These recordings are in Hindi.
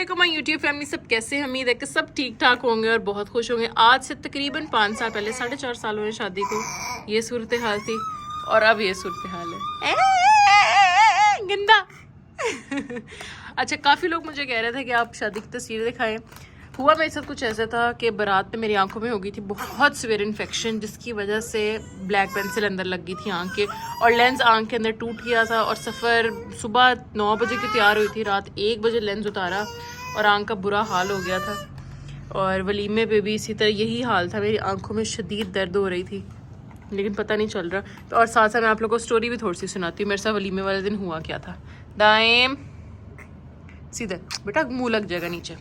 वालेकुम माय यूट्यूब फैमिली, सब कैसे हैं? उम्मीद है कि सब ठीक ठाक होंगे और बहुत खुश होंगे। आज से तकरीबन 5 साल पहले, 4.5 साल हुए शादी को, ये सूरत हाल थी और अब ये सूरत हाल है। गंदा। अच्छा, काफ़ी लोग मुझे कह रहे थे कि आप शादी की तस्वीरें दिखाएं। हुआ मेरे साथ कुछ ऐसा था कि बारात में मेरी आंखों में हो गई थी बहुत सीवियर इन्फेक्शन, जिसकी वजह से ब्लैक पेंसिल अंदर लग गई थी आंख के, और लेंस आंख के अंदर टूट गया था। और सफ़र सुबह 9 बजे की तैयार हुई थी, रात 1 बजे लेंस उतारा और आंख का बुरा हाल हो गया था। और वलीमे पे भी इसी तरह यही हाल था, मेरी आंखों में शदीद दर्द हो रही थी, लेकिन पता नहीं चल रहा। और साथ साथ मैं आप लोगों को स्टोरी भी थोड़ी सी सुनाती हूँ मेरे साथ वलीमे वाले दिन हुआ क्या था। दाएम सीधे बेटा, मुँह लग जाएगा नीचे।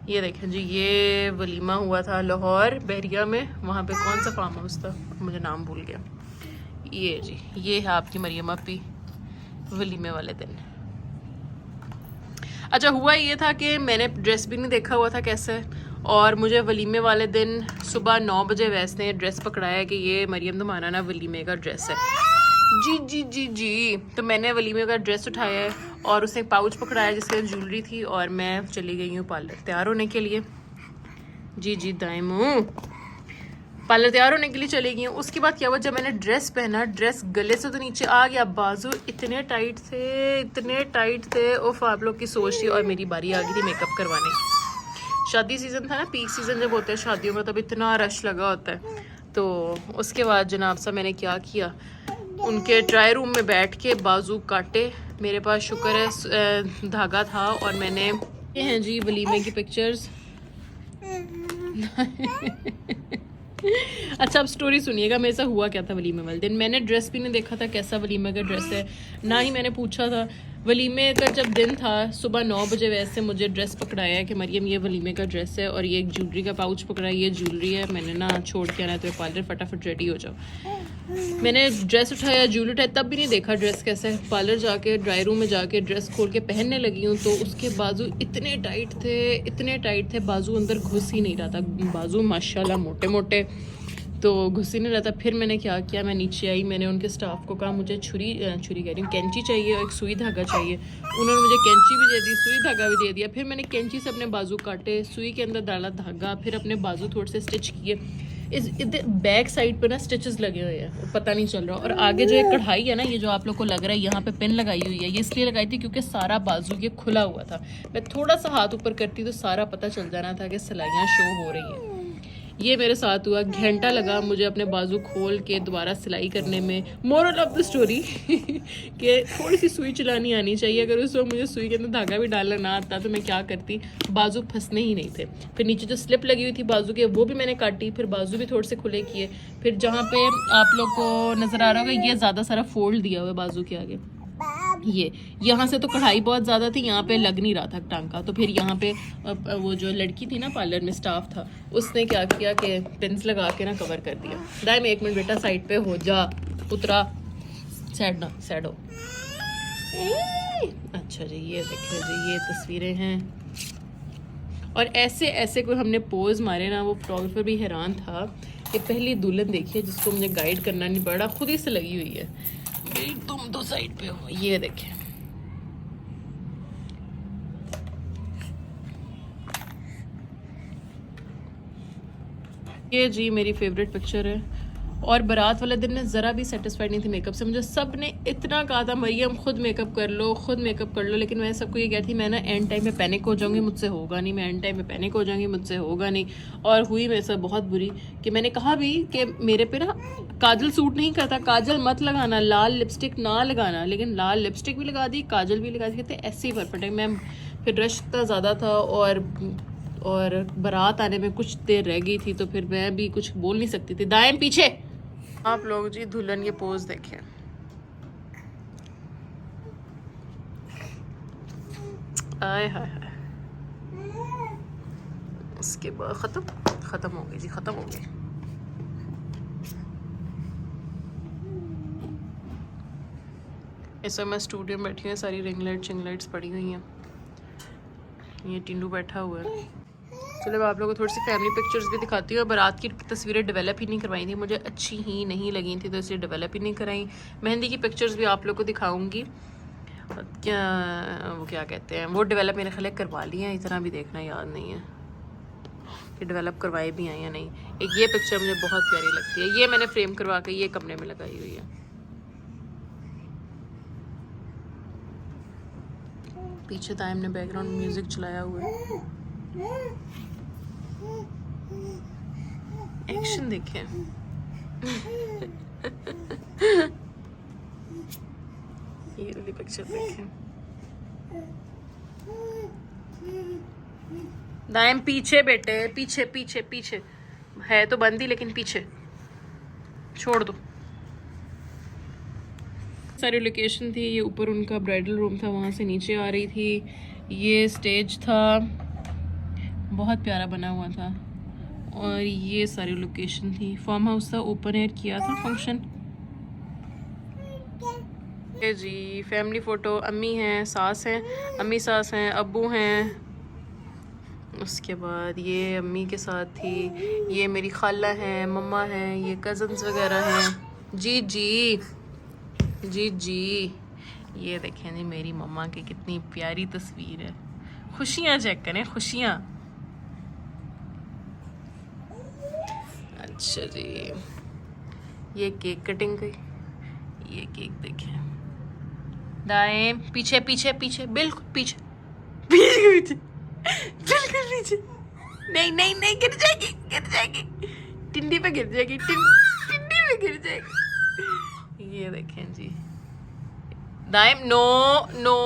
ये देखें जी, ये वलीमा हुआ था लाहौर बहरिया में। वहाँ पे कौन सा फार्म हाउस था, मुझे नाम भूल गया। ये जी, ये है आपकी मरियम अपी वलीमे वाले दिन। अच्छा, हुआ ये था कि मैंने ड्रेस भी नहीं देखा हुआ था कैसे, और मुझे वलीमे वाले दिन सुबह 9 बजे वैसे ने ड्रेस पकड़ाया कि ये मरियम तुम्हारा ना वलीमे का ड्रेस है। जी जी जी जी, तो मैंने वलीमे का ड्रेस उठाया है और उसने पाउच पकड़ाया जिसके ज्वेलरी थी, और मैं चली गई हूँ पार्लर तैयार होने के लिए। जी जी दाइमू, पार्लर तैयार होने के लिए चली गई हूँ। उसके बाद क्या हुआ, जब मैंने ड्रेस पहना, ड्रेस गले से तो नीचे आ गया, बाजू इतने टाइट थे, इतने टाइट थे। उफ, आप लोग की सोच थी। और मेरी बारी आ गई थी मेकअप करवाने की। शादी सीज़न था ना, पीक सीज़न जब होता है शादियों में, तब इतना रश लगा होता है। तो उसके बाद जनाब साहब मैंने क्या किया, उनके ट्राई रूम में बैठ के बाजू काटे। मेरे पास शुक्र है धागा था, और मैंने ये हैं जी वलीमे की पिक्चर्स। अच्छा, अब स्टोरी सुनिएगा मेरे साथ हुआ क्या था वलीमे वाले दिन। मैंने ड्रेस भी नहीं देखा था कैसा वलीमे का ड्रेस है, ना ही मैंने पूछा था। वलीमे का जब दिन था, सुबह 9 बजे वैसे मुझे ड्रेस पकड़ाया कि मरियम ये वलीमे का ड्रेस है, और ये एक ज्वेलरी का पाउच पकड़ा, ये ज्वेलरी है, मैंने ना छोड़ के आना है तो पार्लर, फटाफट रेडी हो जाओ। मैंने ड्रेस उठाया, ज्वेलरी उठाया, तब भी नहीं देखा ड्रेस कैसा है। पार्लर जाके ड्राई रूम में जाके ड्रेस खोल के पहनने लगी हूँ, तो उसके बाजू इतने टाइट थे, इतने टाइट थे, बाजू अंदर घुस ही नहीं रहा था। बाजू माशाल्लाह मोटे मोटे, तो घुस ही नहीं रहा था। फिर मैंने क्या किया, मैं नीचे आई, मैंने उनके स्टाफ को कहा मुझे छुरी कह रही हूँ, कैंची चाहिए और एक सुई धागा चाहिए। उन्होंने मुझे कैंची भी दे दी, सुई धागा भी दे दिया। फिर मैंने कैंची से अपने बाजू काटे, सुई के अंदर डाला धागा, फिर अपने बाजू थोड़े से स्टिच किए। इस बैक साइड पे ना स्टिचेस लगे हुए हैं, पता नहीं चल रहा। और आगे जो एक कढ़ाई है ना, ये जो आप लोग को लग रहा है यहाँ पे पिन लगाई हुई है, ये इसलिए लगाई थी क्योंकि सारा बाजू ये खुला हुआ था। मैं थोड़ा सा हाथ ऊपर करती तो सारा पता चल जाना था कि सिलाइयाँ शो हो रही हैं। ये मेरे साथ हुआ, घंटा लगा मुझे अपने बाजू खोल के दोबारा सिलाई करने में। मोरल ऑफ द स्टोरी कि थोड़ी सी सुई चलानी आनी चाहिए। अगर उस वक्त मुझे सुई के अंदर धागा भी डालना ना आता तो मैं क्या करती, बाजू फंसने ही नहीं थे। फिर नीचे जो स्लिप लगी हुई थी बाजू के, वो भी मैंने काटी, फिर बाजू भी थोड़े से खुले किए। फिर जहाँ पे आप लोग को नज़र आ रहा होगा, ये ज़्यादा सारा फोल्ड दिया हुआ है बाजू के आगे, ये यहाँ से तो कढ़ाई बहुत ज़्यादा थी, यहाँ पे लग नहीं रहा था टांका। तो फिर यहाँ पे वो जो लड़की थी ना पार्लर में, स्टाफ था, उसने क्या किया कि पिन्स लगा के ना कवर कर दिया। दाई में 1 मिनट बेटा, साइड पे हो जा, उतरा, सैड ना सैड हो। अच्छा जी, ये देखिए जी, ये तस्वीरें हैं। और ऐसे ऐसे कोई हमने पोज मारे ना, वो फोटोग्राफर भी हैरान था कि पहली दुल्हन देखिए जिसको मुझे गाइड करना नहीं पड़ा, खुद ही से लगी हुई है। तुम तो साइड पे हो, ये देखें। ये जी मेरी फेवरेट पिक्चर है। और बारात वाले दिन ने ज़रा भी सेटिस्फाइड नहीं थी मेकअप से। मुझे सब ने इतना कहा था मरियम खुद मेकअप कर लो, खुद मेकअप कर लो, लेकिन मैं सबको ये कहती मैं ना एंड टाइम में पैनिक हो जाऊंगी, मुझसे होगा नहीं, मैं एंड टाइम में पैनिक हो जाऊंगी, मुझसे होगा नहीं। और हुई मेरे साथ बहुत बुरी कि मैंने कहा भी कि मेरे पे ना काजल सूट नहीं करता, काजल मत लगाना, लाल लिपस्टिक ना लगाना, लेकिन लाल लिपस्टिक भी लगा दी, काजल भी लगा दी, कहते ऐसे ही परफेक्ट है। मैं फिर रश इतना ज़्यादा था और बारात आने में कुछ देर रह गई थी, तो फिर मैं भी कुछ बोल नहीं सकती थी। दाएं पीछे आप लोग जी दुल्हन ये पोज देखें। आय हाय हाय, इसके बाद खत्म हो गई जी, खत्म हो गई। इस समय मैं स्टूडियो में बैठी हूँ, सारी रिंगलाइट चिंगलाइट्स पड़ी हुई हैं, ये टिंडू बैठा हुआ है। चलो मैं आप लोगों को थोड़ी सी फैमिली पिक्चर्स भी दिखाती हूँ। बारात की तस्वीरें डेवलप ही नहीं करवाई थी, मुझे अच्छी ही नहीं लगी थी, तो इसलिए डेवलप ही नहीं कराई। मेहंदी की पिक्चर्स भी आप लोग को दिखाऊंगी। क्या वो क्या कहते हैं, वो डेवलप मेरे ख्याल करवा लिए हैं, इतना भी देखना याद नहीं है कि डेवलप करवाए भी हैं या नहीं। एक ये पिक्चर मुझे बहुत प्यारी लगती है, ये मैंने फ्रेम करवा के ये कमरे में लगाई हुई है। पीछे टाइम ने बैकग्राउंड म्यूजिक चलाया हुआ है। एक्शन देखें। ये वाली पिक्चर देखें। दाएं पीछे बेटे, पीछे पीछे पीछे है तो बंदी, लेकिन पीछे छोड़ दो। सारी लोकेशन थी। ये ऊपर उनका ब्राइडल रूम था, वहाँ से नीचे आ रही थी। ये स्टेज था, बहुत प्यारा बना हुआ था। और ये सारी लोकेशन थी। फार्म हाउस था, ओपन एयर किया था फंक्शन। जी फैमिली फ़ोटो, अम्मी हैं, सास हैं, अम्मी सास हैं, अब्बू हैं। उसके बाद ये अम्मी के साथ थी, ये मेरी खाला हैं, मम्मा हैं, ये कज़न्स वगैरह हैं। जी जी जी जी, ये देखें जी मेरी मम्मा की कितनी प्यारी तस्वीर है। खुशियाँ चेक करें, खुशियाँ। अच्छा जी, ये केक कटिंग की, ये केक देखें। दाएं पीछे पीछे पीछे, बिल्कुल पीछे पीछे पीछे, बिल्कुल पीछे। नहीं नहीं नहीं, गिर जाएगी गिर जाएगी, टिंडी पे गिर जाएगी, टिंडी पे गिर जाएगी। ये देखें जी, दाएं नो नो।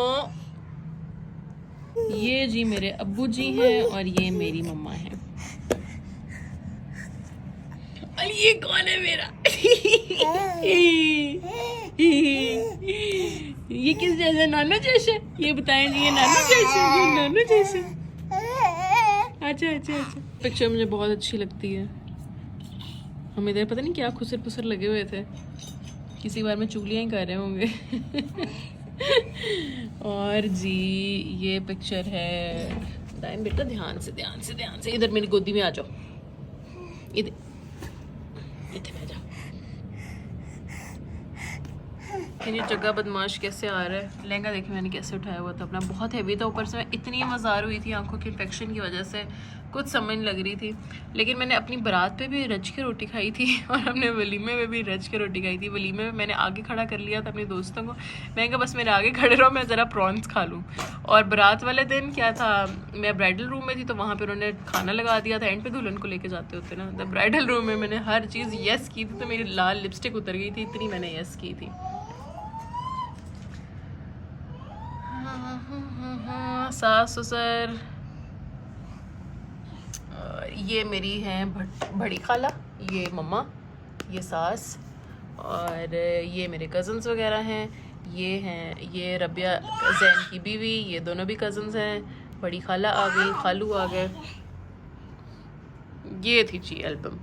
ये जी मेरे अब्बू जी हैं और ये मेरी मम्मा है। और ये कौन है मेरा? ये किस जैसे, नानू जैसे? ये बताएं जी, ये नानू जैसे? ये नानू जैसे? अच्छा अच्छा अच्छा। पिक्चर मुझे बहुत अच्छी लगती है। हम इधर पता नहीं क्या खुसर पुसर लगे हुए थे, किसी बार में चुगलियाँ ही कर रहे होंगे। और जी ये पिक्चर है। दाइन बेटा ध्यान से ध्यान से ध्यान से, इधर मेरी गोदी में आ जाओ, इधर इधर आ जाओ। ये जगह बदमाश कैसे आ रहा है। लहंगा देखिए मैंने कैसे उठाया हुआ था अपना, बहुत हैवी था। ऊपर से मैं इतनी मज़ार हुई थी आंखों के इन्फेक्शन की वजह से, कुछ समझ लग रही थी। लेकिन मैंने अपनी बारात पे भी रज के रोटी खाई थी और हमने वलीमे में भी रज के रोटी खाई थी। वलीमे में मैंने आगे खड़ा कर लिया था अपने दोस्तों को, मैं कहा बस मेरे आगे खड़े रहो, मैं ज़रा प्रॉन्स खा लूँ। और बारात वाले दिन क्या था, मैं ब्राइडल रूम में थी तो वहाँ पर उन्होंने खाना लगा दिया था। एंड पे दुल्हन को लेके जाते होते ना, तो ब्राइडल रूम में मैंने हर चीज़ येस की थी, तो मेरी लाल लिपस्टिक उतर गई थी, इतनी मैंने येस की थी। सास ससुर, ये मेरी हैं बड़ी खाला, ये मम्मा, ये सास, और ये मेरे कज़न्स वगैरह हैं। ये हैं, ये रबिया जैन की बीवी, ये दोनों भी कज़न्स हैं। बड़ी खाला आ गई, खालू आ गए। ये थी जी एल्बम।